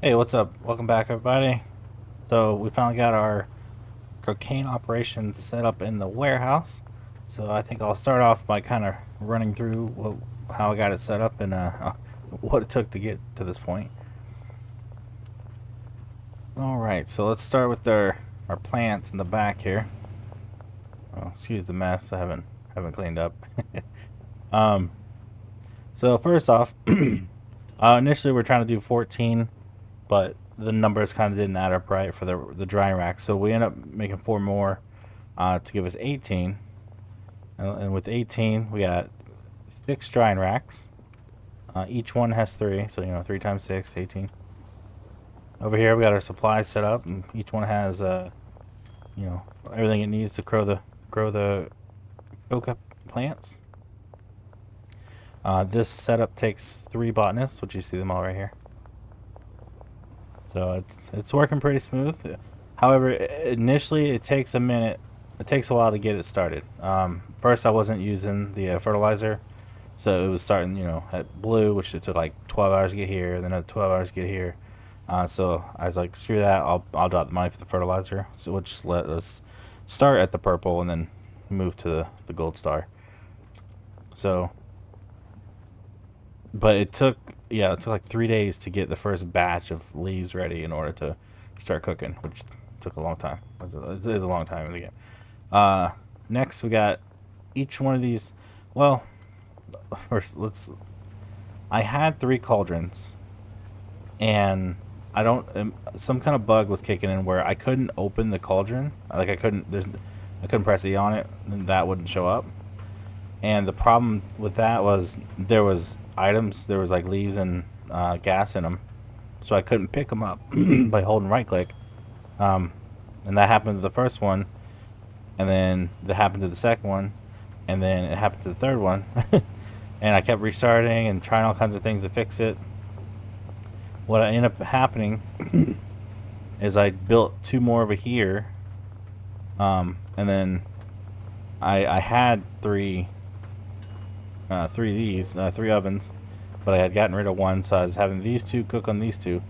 Hey, what's up? Welcome back, everybody. So we finally got our cocaine operation set up in the warehouse. So I think I'll start off by kind of running through how I got it set up and what it took to get to this point. All right, so let's start with our plants in the back here. Oh, excuse the mess. I haven't cleaned up. um, so first off, initially we're trying to do 14, but the numbers kind of didn't add up right for the drying rack. So we end up making four more to give us 18. And with 18, we got six drying racks. Each one has three, so 3 times 6, 18. Over here, we got our supplies set up, and each one has you know everything it needs to grow the coca plants. This setup takes three botanists, which you see them all right here. So it's working pretty smooth. However, initially it takes a minute. It takes a while to get it started. First, I wasn't using the fertilizer, so it was starting, at blue, which it took like 12 hours to get here, then another 12 hours to get here. So I was like, screw that. I'll drop the money for the fertilizer. So we'll just let us start at the purple and then move to the gold star. So, but it took like 3 days to get the first batch of leaves ready in order to start cooking, which took a long time. It is a long time in the game. Uh, Next we got each one of these. Well, first let's. I had three cauldrons, and I don't. Some kind of bug was kicking in where I couldn't open the cauldron. Like I couldn't press E on it, and that wouldn't show up. And the problem with that was there was items, there was like leaves and gas in them, so I couldn't pick them up by holding right click. Um, and that happened to the first one, and then that happened to the second one, and then it happened to the third one. And I kept restarting and trying all kinds of things to fix it. What ended up happening is I built two more over here, and then I had three of these, three ovens, but I had gotten rid of one, so I was having these two cook on these two.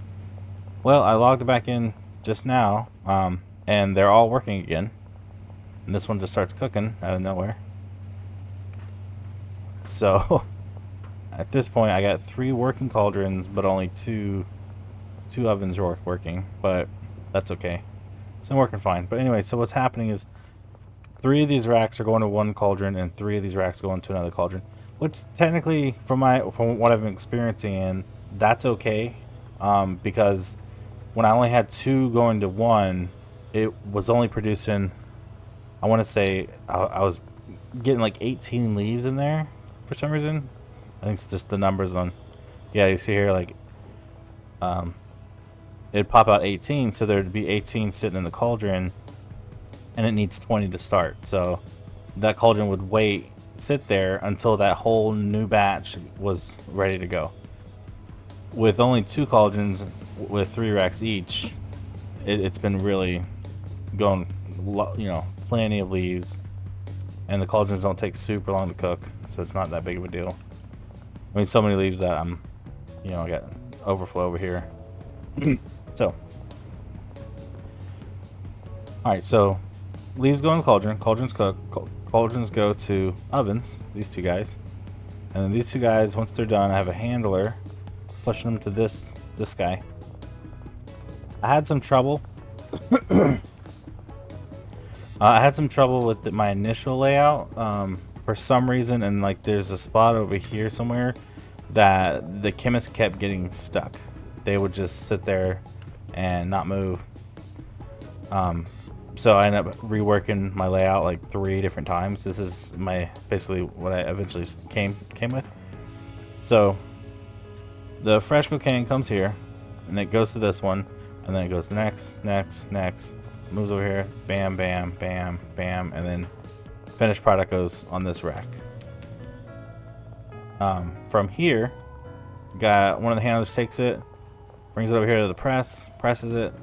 Well, I logged back in just now, and they're all working again. And this one just starts cooking out of nowhere. So at this point, I got three working cauldrons, but only two ovens are working. But that's okay. It's working fine. But anyway, so what's happening is three of these racks are going to one cauldron, and three of these racks go into another cauldron. Which technically, from what I've been experiencing, in that's okay, because when I only had two going to one, it was only producing. I want to say I was getting like 18 leaves in there for some reason. I think it's just the numbers on. Yeah, you see here like um, it'd pop out 18, so there'd be 18 sitting in the cauldron, and it needs 20 to start. So that cauldron would sit there until that whole new batch was ready to go. With only two cauldrons with three racks each, it's been really going, plenty of leaves, and the cauldrons don't take super long to cook, so it's not that big of a deal. I mean, so many leaves that I got overflow over here. So, all right, so leaves go in the cauldron, cauldrons cook, cauldrons go to ovens, these two guys. And then these two guys, once they're done, I have a handler pushing them to this guy. I had some trouble. I had some trouble with my initial layout for some reason, and like there's a spot over here somewhere that the chemist kept getting stuck. They would just sit there and not move. So I ended up reworking my layout like 3 different times. This is basically what I eventually came with. So the fresh cocaine comes here, and it goes to this one, and then it goes next, moves over here, bam, bam, bam, bam, and then finished product goes on this rack. From here, got one of the handlers takes it, brings it over here to the press, presses it.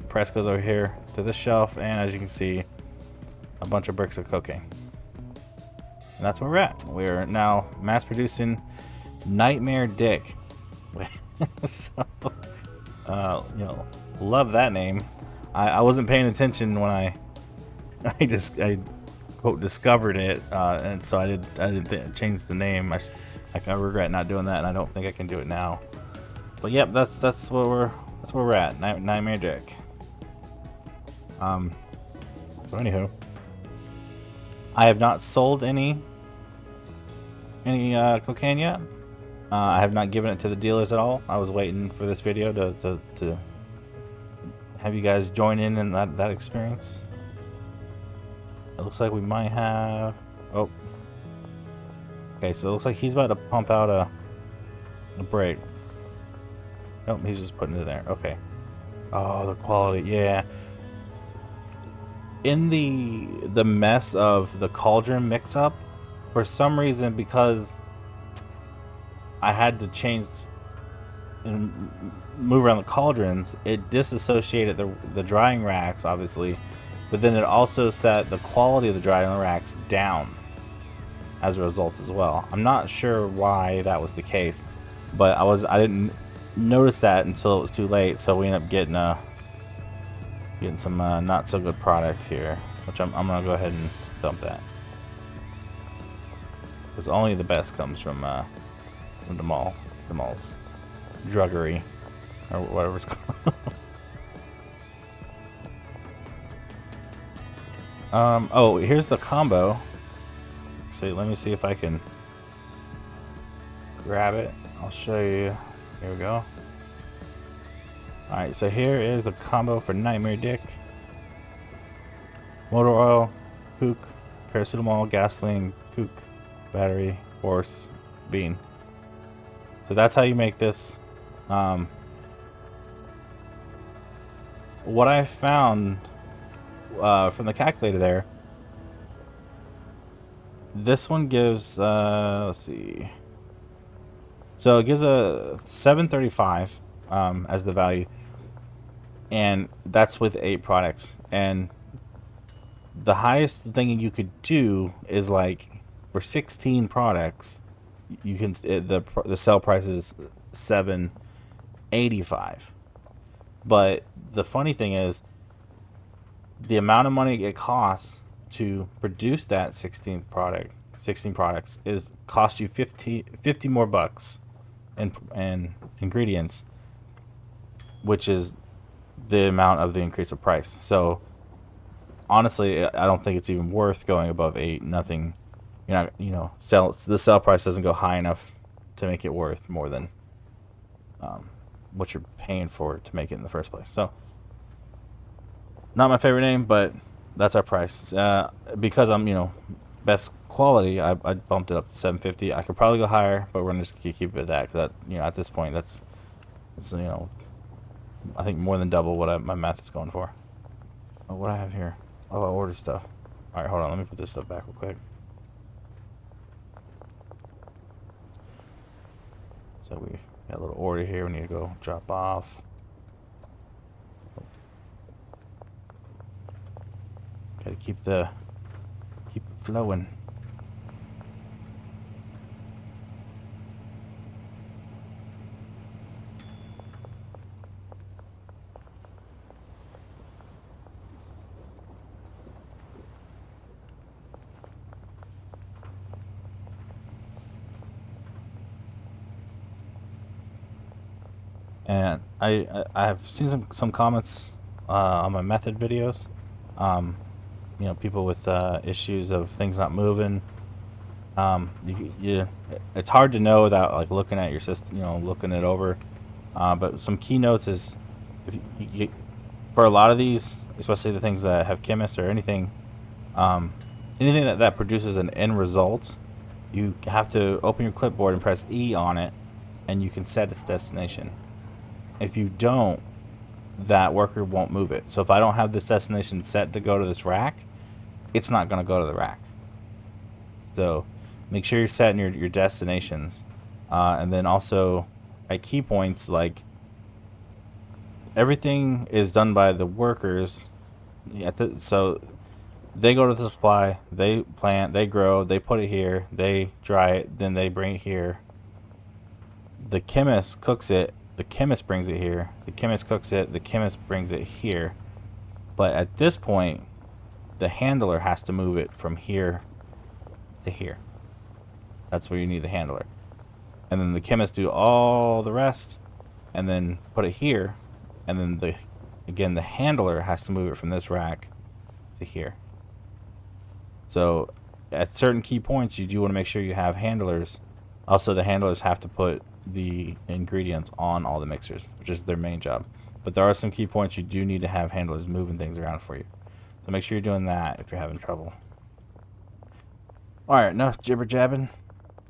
Press goes over here to this shelf, and as you can see, a bunch of bricks of cocaine. And that's where we're at. We're now mass producing Nightmare Dick. So You know, love that name. I wasn't paying attention when I I quote discovered it, and so I didn't change the name. I regret not doing that, and I don't think I can do it now. But yep, that's where we're at. Nightmare Dick. So anywho, I have not sold any cocaine yet. I have not given it to the dealers at all. I was waiting for this video to have you guys join in that experience. It looks like we might have... Oh. Okay, so it looks like he's about to pump out a break. Nope, he's just putting it there. Okay. Oh, the quality, yeah. In the mess of the cauldron mix-up, for some reason, because I had to change and move around the cauldrons, it disassociated the drying racks, obviously, but then it also set the quality of the drying racks down as a result as well. I'm not sure why that was the case, but I didn't notice that until it was too late, so we ended up getting some not so good product here, which I'm gonna go ahead and dump that, because only the best comes from Damall's druggery, or whatever it's called. Oh, here's the combo. See, let me see if I can grab it. I'll show you. Here we go. Alright, so here is the combo for Nightmare Dick. Motor oil, kook, paracetamol, gasoline, kook, battery, horse, bean. So that's how you make this. What I found from the calculator there, this one gives, let's see. So it gives a 735 as the value, and that's with 8 products. And the highest thing you could do is, like, for 16 products, you can the sell price is 785. But the funny thing is, the amount of money it costs to produce that 16 products is cost you 50 more bucks and ingredients, which is the amount of the increase of price. So honestly, I don't think it's even worth going above 8. Nothing, the sell price doesn't go high enough to make it worth more than what you're paying for to make it in the first place. So not my favorite name, but that's our price. Because I'm best quality, I bumped it up to 750. I could probably go higher, but we're gonna just keep it at that, because that, at this point, it's I think more than double what my math is going for. Oh, what I have here? Oh, I ordered stuff. All right, hold on. Let me put this stuff back real quick. So we got a little order here. We need to go drop off. Gotta keep it flowing. And I have seen some comments on my method videos. People with issues of things not moving. It's hard to know without, like, looking at your system, looking it over. But some keynotes is, for a lot of these, especially the things that have chemists or anything that produces an end result, you have to open your clipboard and press E on it, and you can set its destination. If you don't, that worker won't move it. So if I don't have this destination set to go to this rack, it's not going to go to the rack. So make sure you're setting your destinations. And then also at key points, like, everything is done by the workers. So they go to the supply, they plant, they grow, they put it here, they dry it, then they bring it here. The chemist cooks it, The chemist brings it here. The chemist cooks it. The chemist brings it here. But at this point, the handler has to move it from here to here. That's where you need the handler. And then the chemist do all the rest and then put it here. And then the handler has to move it from this rack to here. So at certain key points, you do want to make sure you have handlers. Also, the handlers have to put the ingredients on all the mixers, which is their main job. But there are some key points you do need to have handlers moving things around for you. So make sure you're doing that if you're having trouble. Alright, enough jibber jabbing.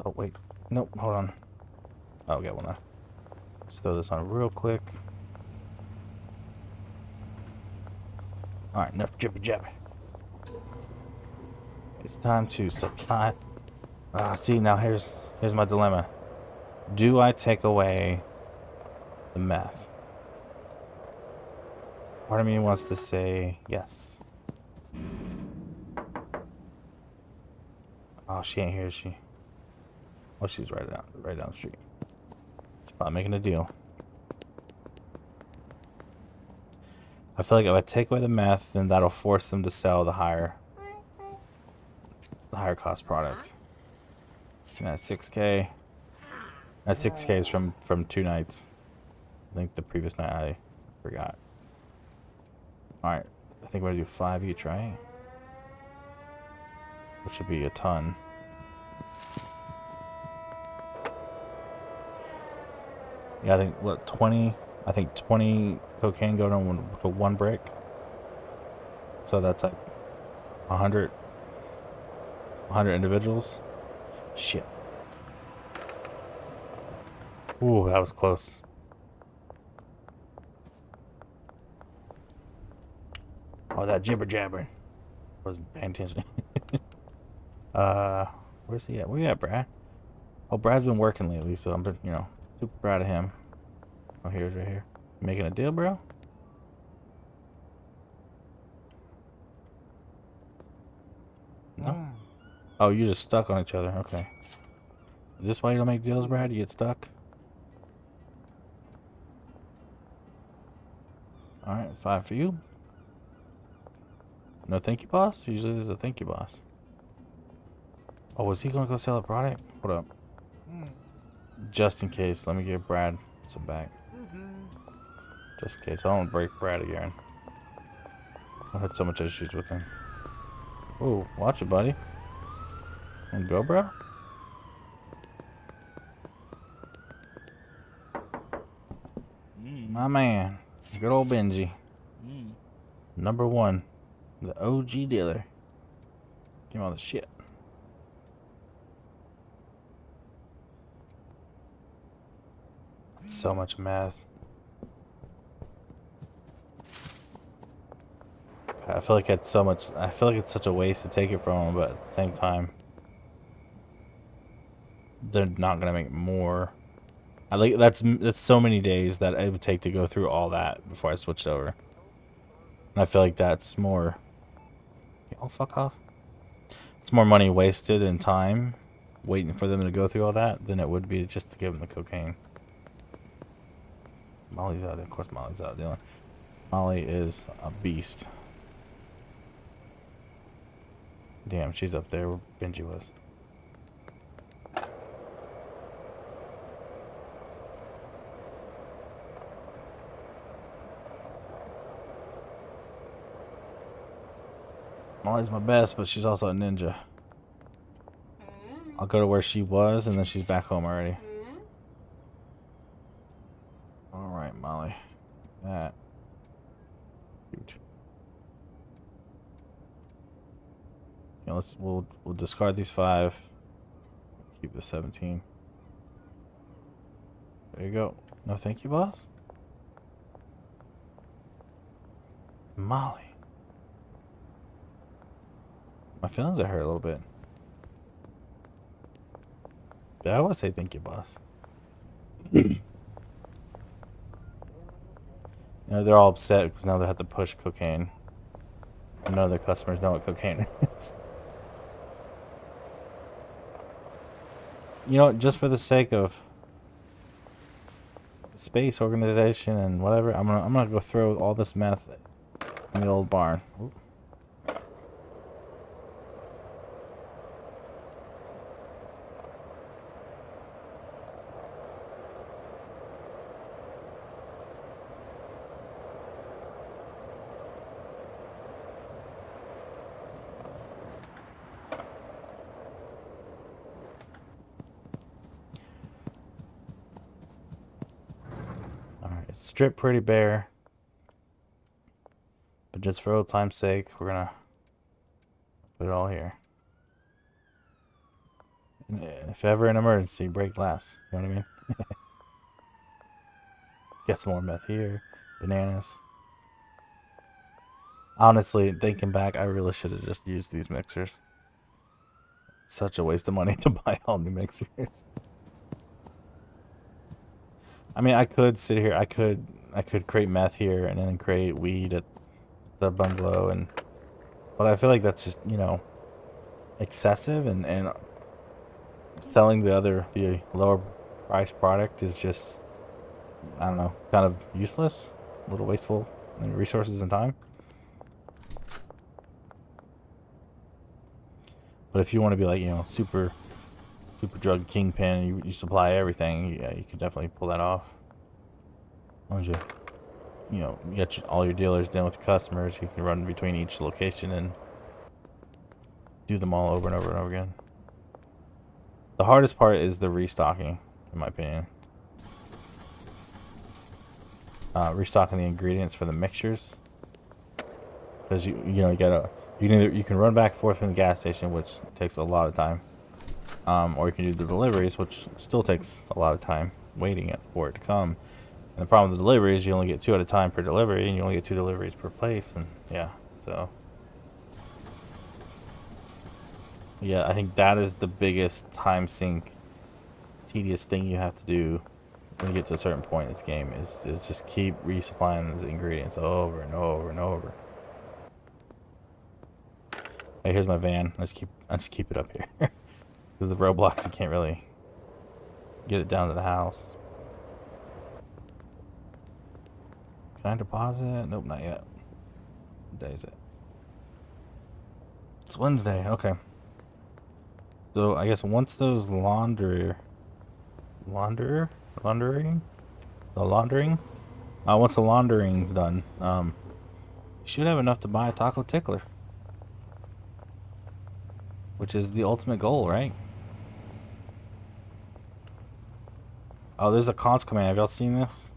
Oh, wait. Nope, hold on. Oh, okay, well, now. Just throw this on real quick. Alright, enough jibber jabber. It's time to supply. See, now here's my dilemma. Do I take away the meth? Part of me wants to say yes. Oh, she ain't here, is she? Oh, she's right down the street. She's probably making a deal. I feel like if I take away the meth, then that'll force them to sell the higher cost product. And that's 6K. That 6K is from 2 nights. I think the previous night I forgot. Alright, I think we're gonna do 5 each, right? Which should be a ton. Yeah, I think, what, 20? I think 20 cocaine go to one brick. So that's like 100 individuals. Shit. Ooh, that was close. Oh, that jibber jabbering. Wasn't paying attention. Where's he at? Where you at, Brad? Oh, Brad's been working lately, so I'm, super proud of him. Oh, here's right here. You making a deal, bro? No? Oh, you just stuck on each other. Okay. Is this why you don't make deals, Brad? You get stuck? Alright, 5 for you. No thank you, boss? Usually there's a thank you, boss. Oh, was he gonna go sell a product? Hold up. Just in case, let me give Brad some back. Just in case. I don't want to break Brad again. I had so much issues with him. Oh, watch it, buddy. Wanna go, bro? My man. Good old Benji. Number 1. The OG dealer. Give him all the shit. So much meth. I feel like it's so much. I feel like it's such a waste to take it from them, but at the same time, they're not gonna make more. I like that's so many days that it would take to go through all that before I switched over. And I feel like that's more. Oh, fuck off. It's more money wasted and time waiting for them to go through all that than it would be just to give them the cocaine. Molly's out. Of course, Molly's out dealing. Molly is a beast. Damn, she's up there where Benji was. Molly's my best, but she's also a ninja. I'll go to where she was, and then she's back home already. Alright, Molly. That. Huge. You know, we'll discard these 5. Keep the 17. There you go. No thank you, boss. Molly. My feelings are hurt a little bit. Yeah, I would say thank you, boss. You know, they're all upset because now they have to push cocaine. None of their customers know what cocaine is. You know, just for the sake of space, organization, and whatever. I'm gonna go throw all this meth in the old barn. Oop. Alright, it's stripped pretty bare. But just for old time's sake, we're gonna put it all here. And if ever an emergency, break glass. You know what I mean? Get some more meth here. Bananas. Honestly, thinking back, I really should have just used these mixers. Such a waste of money to buy all new mixers. I mean, I could sit here. I could create meth here and then create weed at the bungalow, but I feel like that's just, you know, excessive, and selling the lower price product is just, I don't know, kind of useless, a little wasteful in resources and time. But if you want to be like, you know, super drug kingpin, you supply everything, yeah, you could definitely pull that off. As long as you know, you get all your dealers done with your customers, you can run between each location and do them all over and over and over again. The hardest part is the restocking, in my opinion. Restocking the ingredients for the mixtures, because you know you can run back and forth from the gas station, which takes a lot of time, or you can do the deliveries, which still takes a lot of time waiting for it to come. And the problem with the deliveries, you only get 2 at a time per delivery, and you only get 2 deliveries per place, and yeah, so yeah, I think that is the biggest time sink, tedious thing you have to do when you get to a certain point in this game is just keep resupplying the ingredients over and over and over. Hey, here's my van. I just keep it up here because the roadblocks, you can't really get it down to the house. Can I deposit? Nope, not yet. What day is it? It's Wednesday. Okay. So I guess once those laundering, once the laundering's done, you should have enough to buy a taco tickler, which is the ultimate goal, right? Oh, there's a cons command. Have y'all seen this?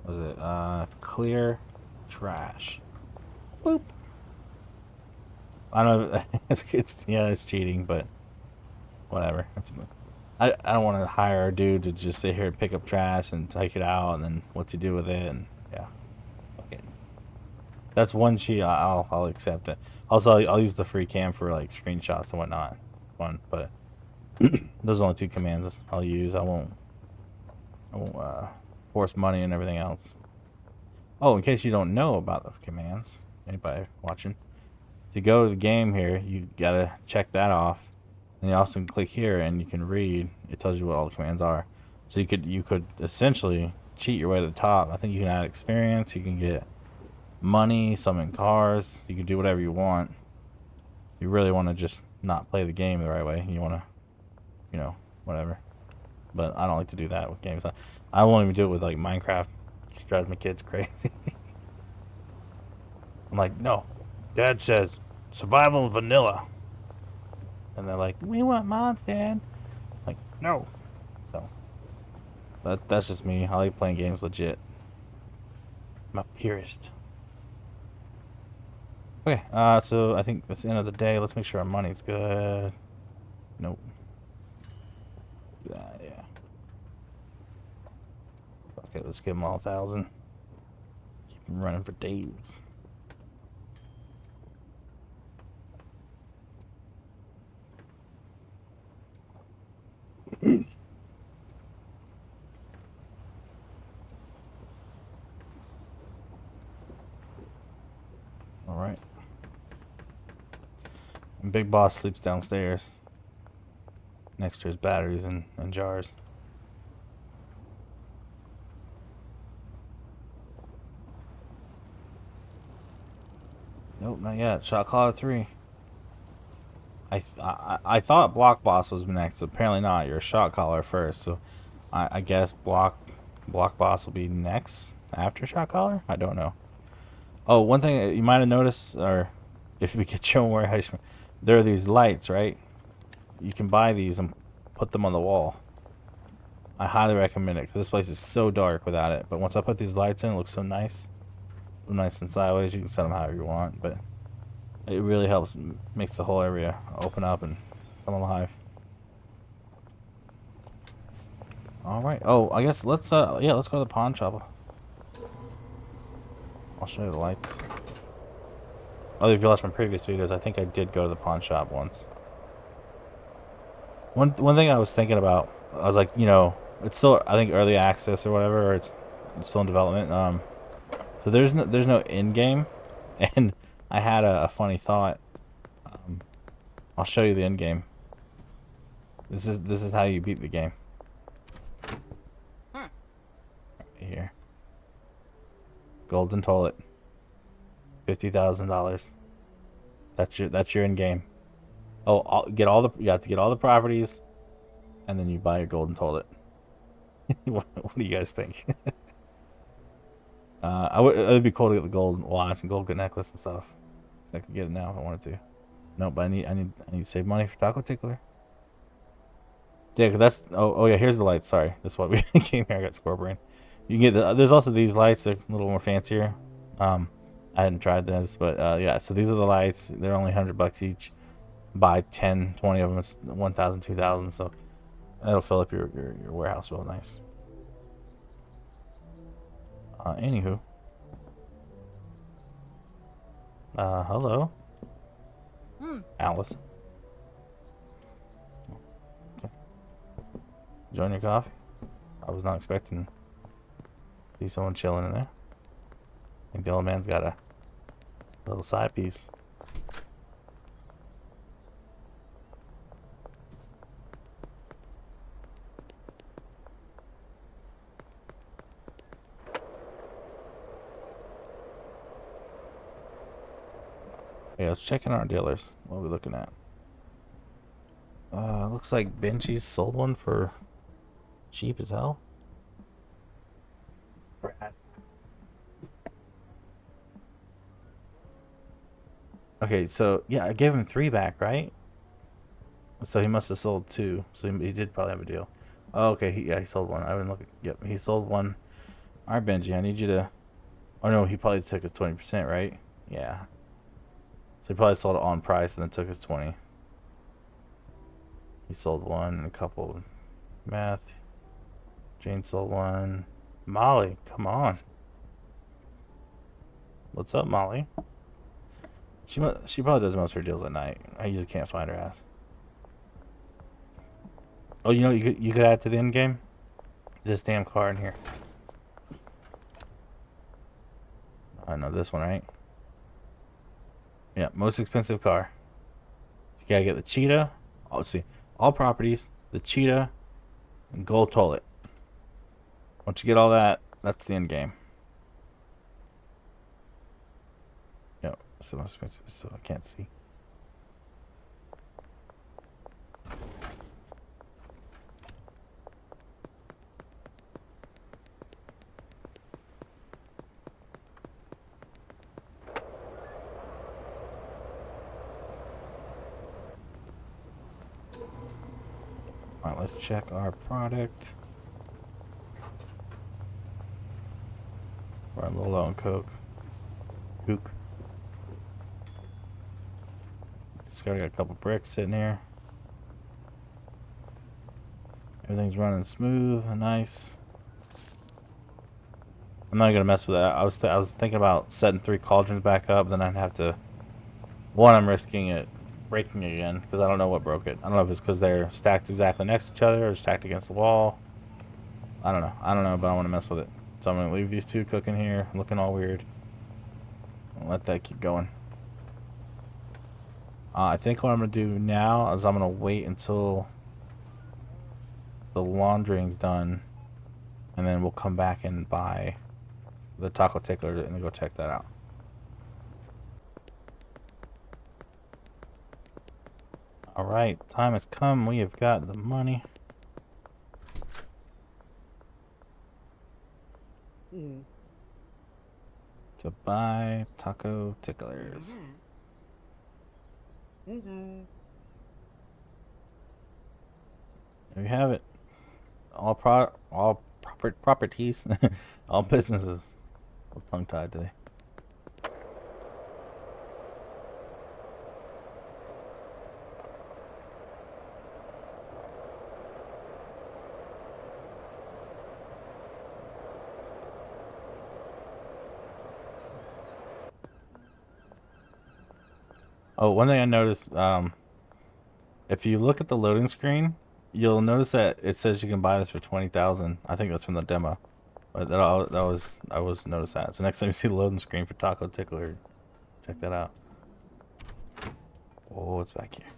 What is it? Clear trash. Boop. I don't know. It's cheating, but whatever. I don't want to hire a dude to just sit here and pick up trash and take it out, and then what to do with it, and yeah. Okay. That's one cheat. I'll accept it. Also, I'll use the free cam for like screenshots and whatnot. Fun, but those are only 2 commands I'll use. I won't force money and everything else. Oh, in case you don't know about the commands, anybody watching, to go to the game here, you gotta check that off, and you also can click here and you can read. It tells you what all the commands are. So you could essentially cheat your way to the top. I think you can add experience. You can get money, summon cars. You can do whatever you want. You really want to just not play the game the right way. You want to, you know, whatever. But I don't like to do that with games. I won't even do it with like Minecraft. It just drives my kids crazy. I'm like, no. Dad says survival vanilla. And they're like, we want mods, Dad. Like, no. So, but that's just me. I like playing games legit. I'm a purist. Okay, so I think that's the end of the day. Let's make sure our money's good. Nope. Yeah. Okay, let's give them all 1,000. Keep them running for days. All right. And Big Boss sleeps downstairs next to his batteries and jars. Nope, not yet. Shot caller 3. I thought block boss was next. Apparently not. You're a shot caller first, so I guess block boss will be next after shot caller. I don't know. Oh, one thing you might have noticed, or if we could show where there are these lights, right? You can buy these and put them on the wall. I highly recommend it because this place is so dark without it. But once I put these lights in, it looks so nice. So nice and sideways. You can set them however you want, but it really helps, makes the whole area open up and come alive. All right. Oh, I guess let's yeah, let's go to the pawn shop. I'll show you the lights. Oh, if you watched my previous videos, I think I did go to the pawn shop once. One thing I was thinking about, I was like, you know, it's still, I think, early access or whatever, or it's still in development. So there's no end game, and I had a funny thought. I'll show you the end game. This is how you beat the game. Right here. Golden toilet. $50,000. That's your end game. Oh, you have to get all the properties, and then you buy your golden toilet. What do you guys think? It'd be cool to get the gold watch and gold necklace and stuff. I could get it now if I wanted to. No, but I need to save money for Taco Tickler. Yeah, 'cause that's oh yeah. Here's the lights. Sorry, that's why we came here. I got score brain. You can get there's also these lights. They're a little more fancier. I hadn't tried those, but yeah. So these are the lights. They're only $100 each. Buy 10, 20 of them. It's 1,000, 2,000. So that'll fill up your warehouse real nice. Anywho. Hello. Alice. Okay. Enjoying your coffee? I was not expecting to see someone chilling in there. I think the old man's got a little side piece. Okay, let's check in our dealers. What are we looking at? Looks like Benji's sold one for cheap as hell. Brad. Okay, so yeah, I gave him 3 back, right? So he must have sold 2. So he did probably have a deal. Oh, okay, he sold one. I didn't look. Yep, he sold one. All right, Benji, I need you to. Oh no, he probably took his 20%, right? Yeah. So he probably sold it on price and then took his 20. He sold one and a couple. Math. Jane sold one. Molly, come on. What's up, Molly? She probably does most of her deals at night. I usually can't find her ass. Oh, you know you could add to the end game? This damn car in here. I know this one, right? Yeah, most expensive car. You gotta get the cheetah. Oh, let's see. All properties, the cheetah, and gold toilet. Once you get all that, that's the end game. Yeah, it's the most expensive, so I can't see. Alright, let's check our product. We're a little low on Coke. Just got a couple bricks sitting here. Everything's running smooth and nice. I'm not gonna mess with that. I was thinking about setting 3 cauldrons back up. Then I'd have to. One, I'm risking it breaking again because I don't know what broke it. I don't know if it's because they're stacked exactly next to each other or stacked against the wall. I don't know, but I want to mess with it. So I'm gonna leave these 2 cooking here, looking all weird. I'll let that keep going. I think what I'm gonna do now is I'm gonna wait until the laundering's done, and then we'll come back and buy the taco tickler and then go check that out. Alright, time has come. We have got the money to buy taco ticklers. There you have it. All properties, all businesses. I'm tongue tied today. Oh, one thing I noticed, if you look at the loading screen, you'll notice that it says you can buy this for 20,000. I think that's from the demo. But I was noticed that. So next time you see the loading screen for Taco Tickler, check that out. Oh, it's back here.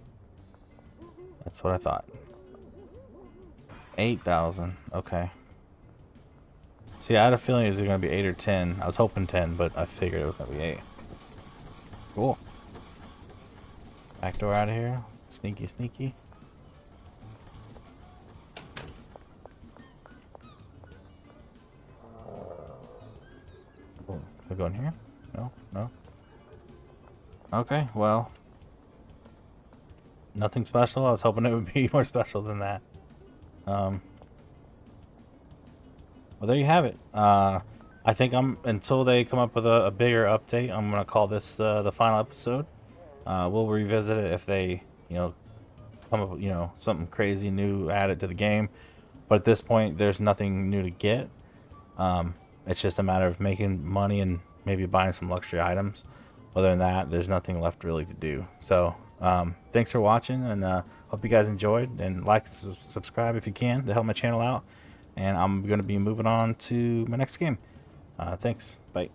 That's what I thought. 8,000. Okay. See, I had a feeling it was gonna be 8 or 10. I was hoping 10, but I figured it was gonna be 8. Cool. Back door out of here. Sneaky, sneaky. Oh, can I go in here? No, no. Okay, well, nothing special. I was hoping it would be more special than that. Well, there you have it. I think until they come up with a bigger update, I'm gonna call this the final episode. We'll revisit it if they, come up with, something crazy new added to the game. But at this point, there's nothing new to get. It's just a matter of making money and maybe buying some luxury items. Other than that, there's nothing left really to do. So, thanks for watching, and hope you guys enjoyed. And like and subscribe if you can to help my channel out. And I'm going to be moving on to my next game. Thanks. Bye.